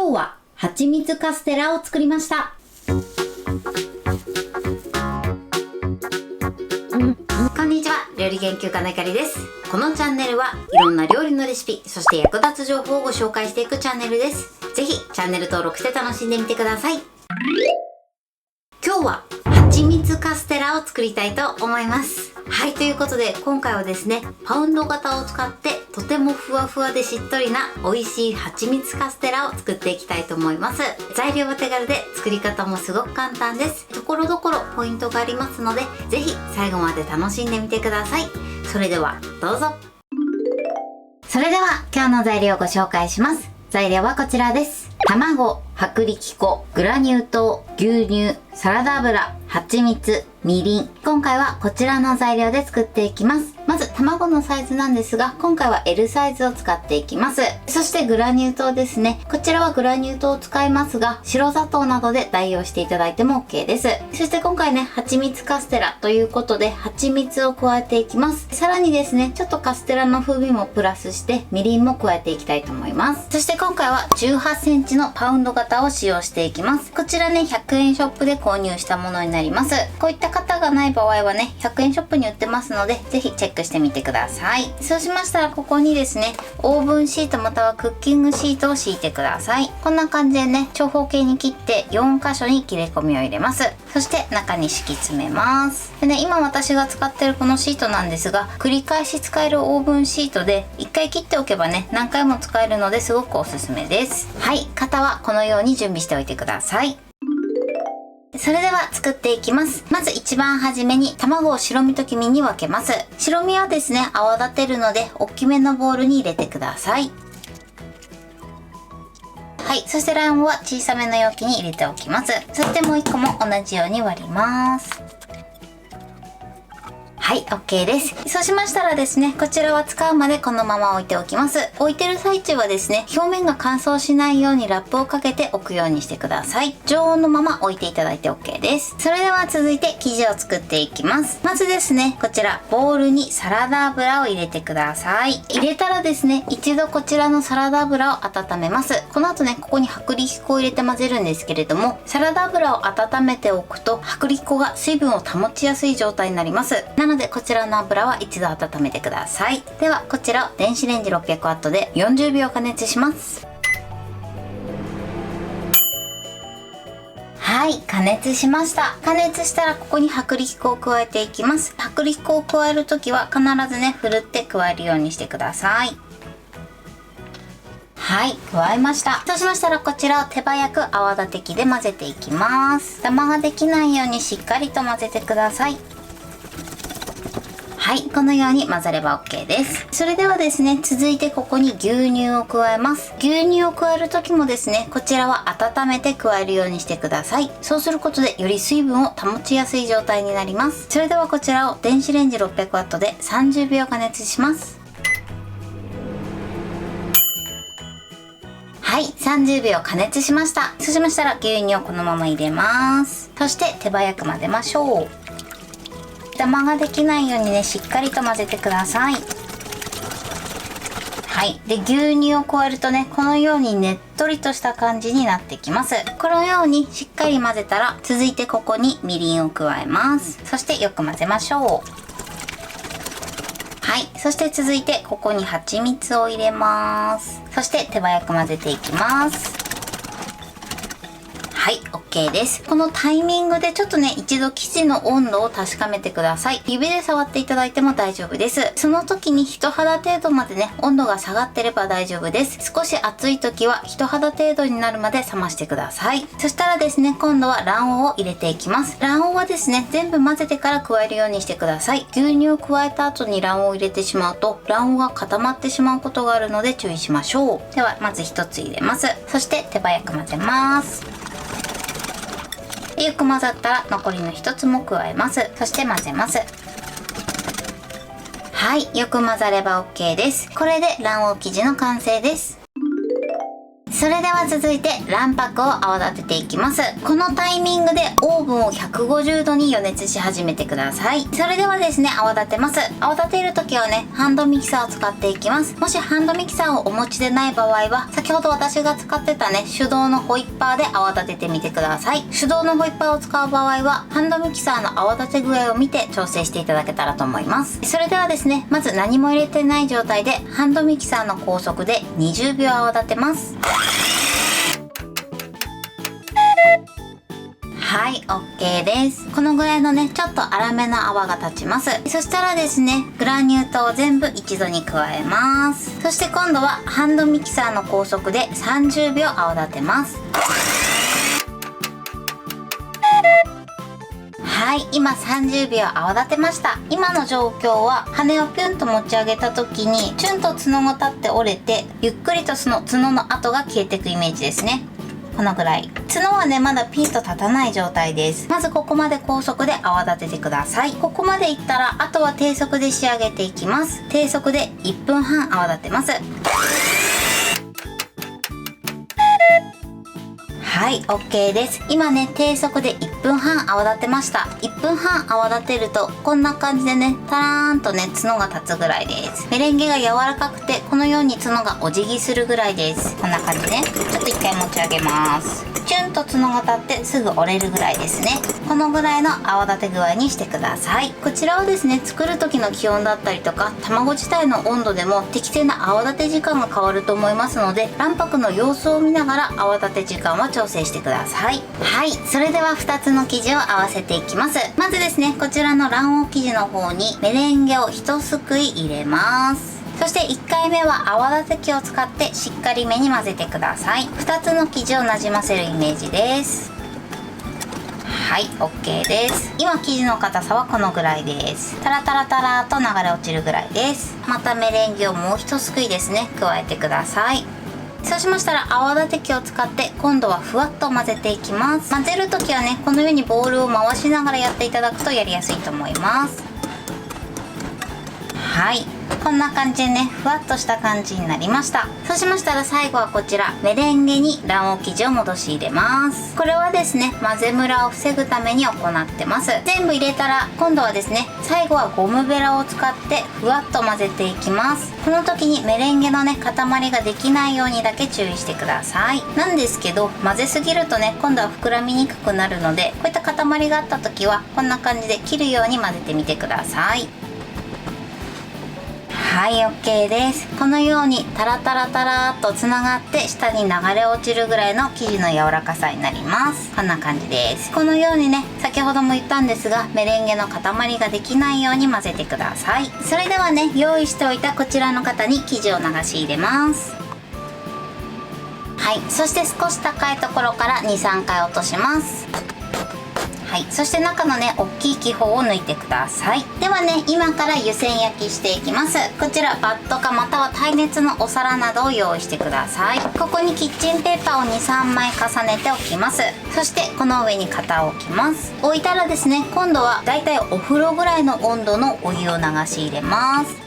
今日は蜂蜜カステラを作りました。こんにちは、料理研究家のゆかりです。このチャンネルはいろんな料理のレシピ、そして役立つ情報をご紹介していくチャンネルです。ぜひチャンネル登録して楽しんでみてください。今日は蜂蜜カステラを作りたいと思います。はい、ということで今回はですね、パウンド型を使ってとてもふわふわでしっとりな美味しい蜂蜜カステラを作っていきたいと思います。材料は手軽で作り方もすごく簡単です。ところどころポイントがありますので、ぜひ最後まで楽しんでみてください。それではどうぞ。それでは今日の材料をご紹介します。材料はこちらです。卵、薄力粉、グラニュー糖、牛乳、サラダ油、蜂蜜、みりん。今回はこちらの材料で作っていきます。まず卵のサイズなんですが、今回は L サイズを使っていきます。そしてグラニュー糖ですね。こちらはグラニュー糖を使いますが、白砂糖などで代用していただいても OK です。そして今回ね、蜂蜜カステラということで、蜂蜜を加えていきます。さらにですね、ちょっとカステラの風味もプラスして、みりんも加えていきたいと思います。そして今回は18センチのパウンド型を使用していきます。こちらね、100円ショップで購入したものになります。こういった型がない場合はね、100円ショップに売ってますので、ぜひチェックしてみてください。そうしましたら、ここにですね、オーブンシートまたはクッキングシートを敷いてください。こんな感じでね、長方形に切って4箇所に切れ込みを入れます。そして中に敷き詰めます。でね、今私が使ってるこのシートなんですが、繰り返し使えるオーブンシートで、1回切っておけばね、何回も使えるのですごくおすすめです。はい、型はこのように準備しておいてください。それでは作っていきます。まず一番初めに卵を白身と黄身に分けます。白身はですね、泡立てるので大きめのボウルに入れてください。はい、そして卵黄は小さめの容器に入れておきます。そしてもう一個も同じように割ります。はい、OK です。そうしましたらですね、こちらは使うまでこのまま置いておきます。置いてる最中はですね、表面が乾燥しないようにラップをかけておくようにしてください。常温のまま置いていただいて OK です。それでは続いて生地を作っていきます。まずですね、こちらボウルにサラダ油を入れてください。入れたらですね、一度こちらのサラダ油を温めます。この後ね、ここに薄力粉を入れて混ぜるんですけれども、サラダ油を温めておくと薄力粉が水分を保ちやすい状態になります。なのでこちらの油は一度温めてください。ではこちらを電子レンジ 600W で40秒加熱します。はい、加熱しました。加熱したらここに薄力粉を加えていきます。薄力粉を加えるときは必ずね、ふるって加えるようにしてください。はい、加えました。そうしましたらこちらを手早く泡立て器で混ぜていきます。ダマができないようにしっかりと混ぜてください。はい、このように混ざれば OK です。それではですね、続いてここに牛乳を加えます。牛乳を加える時もですね、こちらは温めて加えるようにしてください。そうすることでより水分を保ちやすい状態になります。それではこちらを電子レンジ 600W で30秒加熱します。はい、30秒加熱しました。そうしましたら牛乳をこのまま入れます。そして手早く混ぜましょう。ダマができないようにね、しっかりと混ぜてください。はい。で、牛乳を加えるとね、このようにねっとりとした感じになってきます。このようにしっかり混ぜたら、続いてここにみりんを加えます。そしてよく混ぜましょう。はい。そして続いてここに蜂蜜を入れます。そして手早く混ぜていきます。はい、OK です。このタイミングでちょっとね、一度生地の温度を確かめてください。指で触っていただいても大丈夫です。その時に人肌程度までね、温度が下がってれば大丈夫です。少し熱い時は人肌程度になるまで冷ましてください。そしたらですね、今度は卵黄を入れていきます。卵黄はですね、全部混ぜてから加えるようにしてください。牛乳を加えた後に卵黄を入れてしまうと、卵黄が固まってしまうことがあるので注意しましょう。では、まず1つ入れます。そして手早く混ぜます。よく混ざったら残りの1つも加えます。そして混ぜます。はい、よく混ざれば OK です。これで卵黄生地の完成です。それでは続いて卵白を泡立てていきます。このタイミングでオーブンを150度に予熱し始めてください。それではですね、泡立てます。泡立てる時はね、ハンドミキサーを使っていきます。もしハンドミキサーをお持ちでない場合は、先ほど私が使ってたね、手動のホイッパーで泡立ててみてください。手動のホイッパーを使う場合は、ハンドミキサーの泡立て具合を見て調整していただけたらと思います。それではですね、まず何も入れてない状態でハンドミキサーの高速で20秒泡立てます。はい、OK です。このぐらいのね、ちょっと粗めの泡が立ちます。そしたらですね、グラニュー糖を全部一度に加えます。そして今度はハンドミキサーの高速で30秒泡立てます。はい、今30秒泡立てました。今の状況は羽をピュンと持ち上げた時にチュンと角が立って折れて、ゆっくりとその角の跡が消えていくイメージですね。このぐらい。角はね、まだピンと立たない状態です。まずここまで高速で泡立ててください。ここまでいったら、あとは低速で仕上げていきます。低速で1分半泡立てます。はい、OK です。今ね、低速で1分半泡立てました。1分半泡立てると、こんな感じでね、タラーンとね、角が立つぐらいです。メレンゲが柔らかくて、このように角がお辞儀するぐらいです。こんな感じね。ちょっと一回持ち上げます。チュンと角が立ってすぐ折れるぐらいですね。このぐらいの泡立て具合にしてください。こちらをですね、作る時の気温だったりとか、卵自体の温度でも適正な泡立て時間が変わると思いますので、卵白の様子を見ながら泡立て時間は調整してください。はい、それでは2つの生地を合わせていきます。まずですね、こちらの卵黄生地の方にメレンゲを1すくい入れます。そして1回目は泡立て器を使ってしっかりめに混ぜてください。2つの生地をなじませるイメージです。はい、OK です。今生地の硬さはこのぐらいです。タラタラタラと流れ落ちるぐらいです。またメレンゲをもう1すくいですね、加えてください。そうしましたら泡立て器を使って今度はふわっと混ぜていきます。混ぜる時はね、このようにボウルを回しながらやっていただくとやりやすいと思います。はい、こんな感じでね、ふわっとした感じになりました。そうしましたら最後はこちら、メレンゲに卵黄生地を戻し入れます。これはですね、混ぜムラを防ぐために行ってます。全部入れたら今度はですね、最後はゴムベラを使ってふわっと混ぜていきます。この時にメレンゲのね、塊ができないようにだけ注意してください。なんですけど、混ぜすぎるとね、今度は膨らみにくくなるので、こういった塊があった時はこんな感じで切るように混ぜてみてください。はい、OK です。このようにタラタラタラーっとつながって下に流れ落ちるぐらいの生地の柔らかさになります。こんな感じです。このようにね、先ほども言ったんですが、メレンゲの塊ができないように混ぜてください。それではね、用意しておいたこちらの型に生地を流し入れます。はい、そして少し高いところから 2,3 回落とします。はい、そして中のね、大きい気泡を抜いてください。ではね、今から湯煎焼きしていきます。こちらバットかまたは耐熱のお皿などを用意してください。ここにキッチンペーパーを 2,3 枚重ねておきます。そしてこの上に型を置きます。置いたらですね、今度はだいたいお風呂ぐらいの温度のお湯を流し入れます。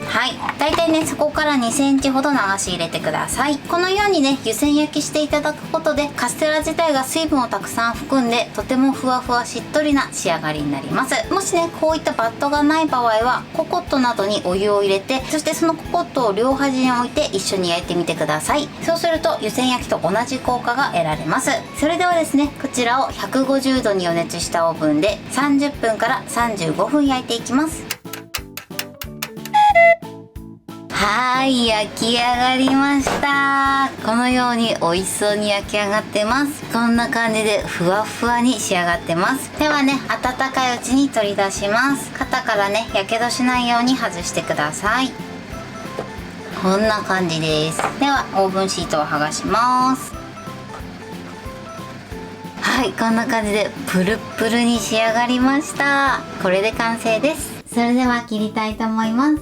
はい、だいたいね、そこから2センチほど流し入れてください。このようにね、湯煎焼きしていただくことでカステラ自体が水分をたくさん含んで、とてもふわふわしっとりな仕上がりになります。もしね、こういったバットがない場合はココットなどにお湯を入れて、そしてそのココットを両端に置いて一緒に焼いてみてください。そうすると湯煎焼きと同じ効果が得られます。それではですね、こちらを150度に予熱したオーブンで30分から35分焼いていきます。はい、焼き上がりました。このように美味しそうに焼き上がってます。こんな感じでふわふわに仕上がってます。ではね、温かいうちに取り出します。型からね、やけどしないように外してください。こんな感じです。ではオーブンシートを剥がします。はい、こんな感じでプルプルに仕上がりました。これで完成です。それでは切りたいと思います。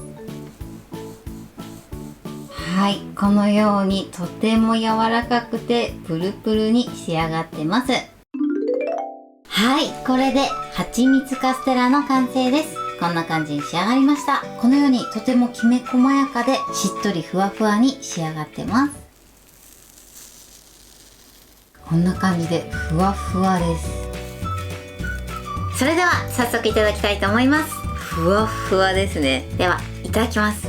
はい、このようにとても柔らかくてプルプルに仕上がってます。はい、これで蜂蜜カステラの完成です。こんな感じに仕上がりました。このようにとてもきめ細やかでしっとりふわふわに仕上がってます。こんな感じでふわふわです。それでは早速いただきたいと思います。ふわふわですね。ではいただきます。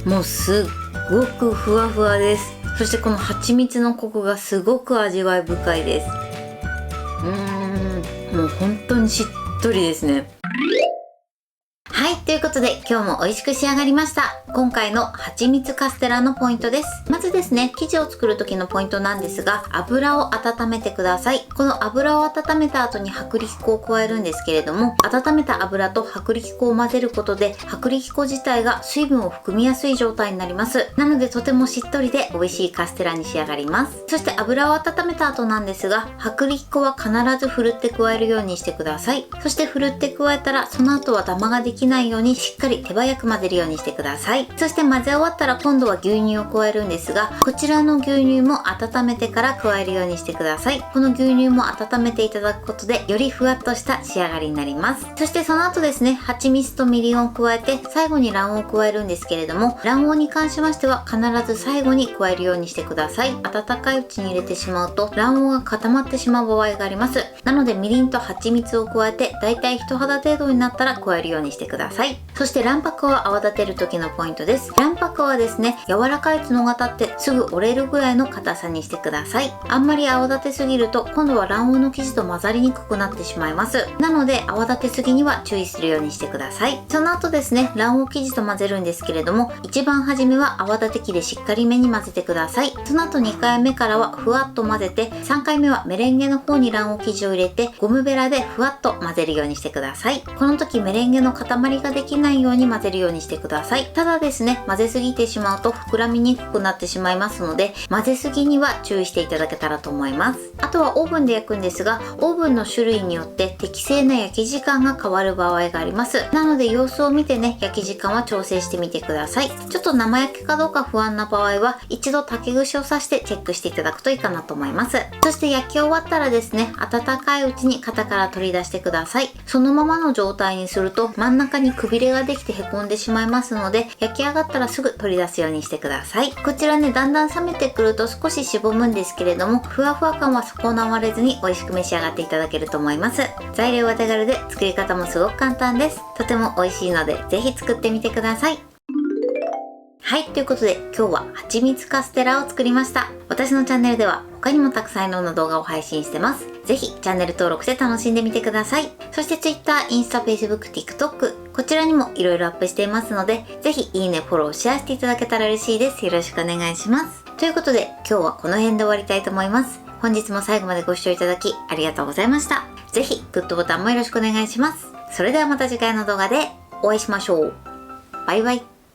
もうすっごくふわふわです。そしてこの蜂蜜のコクがすごく味わい深いです。もう本当にしっとりですね。はい、ということで今日も美味しく仕上がりました。今回の蜂蜜カステラのポイントです。まずですね、生地を作る時のポイントなんですが、油を温めてください。この油を温めた後に薄力粉を加えるんですけれども、温めた油と薄力粉を混ぜることで、薄力粉自体が水分を含みやすい状態になります。なのでとてもしっとりで美味しいカステラに仕上がります。そして油を温めた後なんですが、薄力粉は必ずふるって加えるようにしてください。そしてふるって加えたら、その後はダマができないようにしっかり手早く混ぜるようにしてください。そして混ぜ終わったら今度は牛乳を加えるんですが、こちらの牛乳も温めてから加えるようにしてください。この牛乳も温めていただくことでよりふわっとした仕上がりになります。そしてその後ですね、蜂蜜とみりんを加えて最後に卵黄を加えるんですけれども、卵黄に関しましては必ず最後に加えるようにしてください。温かいうちに入れてしまうと卵黄が固まってしまう場合があります。なのでみりんと蜂蜜を加えてだいたい人肌程度になったら加えるようにしてください。そして卵白を泡立てる時のポイントです。卵白はですね、柔らかい角が立ってすぐ折れるぐらいの硬さにしてください。あんまり泡立てすぎると今度は卵黄の生地と混ざりにくくなってしまいます。なので泡立てすぎには注意するようにしてください。その後ですね、卵黄生地と混ぜるんですけれども、一番初めは泡立て器でしっかりめに混ぜてください。その後2回目からはふわっと混ぜて、3回目はメレンゲの方に卵黄生地を入れてゴムベラでふわっと混ぜるようにしてください。この時メレンゲの塊ができないように混ぜるようにしてください。ただですね、混ぜすぎてしまうと膨らみにくくなってしまいますので、混ぜすぎには注意していただけたらと思います。あとはオーブンで焼くんですが、オーブンの種類によって適正な焼き時間が変わる場合があります。なので様子を見てね、焼き時間は調整してみてください。ちょっと生焼けかどうか不安な場合は一度竹串を刺してチェックしていただくといいかなと思います。そして焼き終わったらですね、温かいうちに型から取り出してください。そのままの状態にすると真ん中にくびれができてへこんでしまいますので、焼き上がったらすぐ取り出すようにしてください。こちらね、だんだん冷めてくると少ししぼむんですけれども、ふわふわ感は損なわれずに美味しく召し上がっていただけると思います。材料は手軽で作り方もすごく簡単です。とても美味しいのでぜひ作ってみてください。はい、ということで今日は蜂蜜カステラを作りました。私のチャンネルでは他にもたくさんいろんな動画を配信してます。ぜひチャンネル登録して楽しんでみてください。そして Twitter、インスタ、Facebook、TikTok、こちらにもいろいろアップしていますので、ぜひいいね、フォロー、シェアしていただけたら嬉しいです。よろしくお願いします。ということで今日はこの辺で終わりたいと思います。本日も最後までご視聴いただきありがとうございました。ぜひグッドボタンもよろしくお願いします。それではまた次回の動画でお会いしましょう。バイバイ。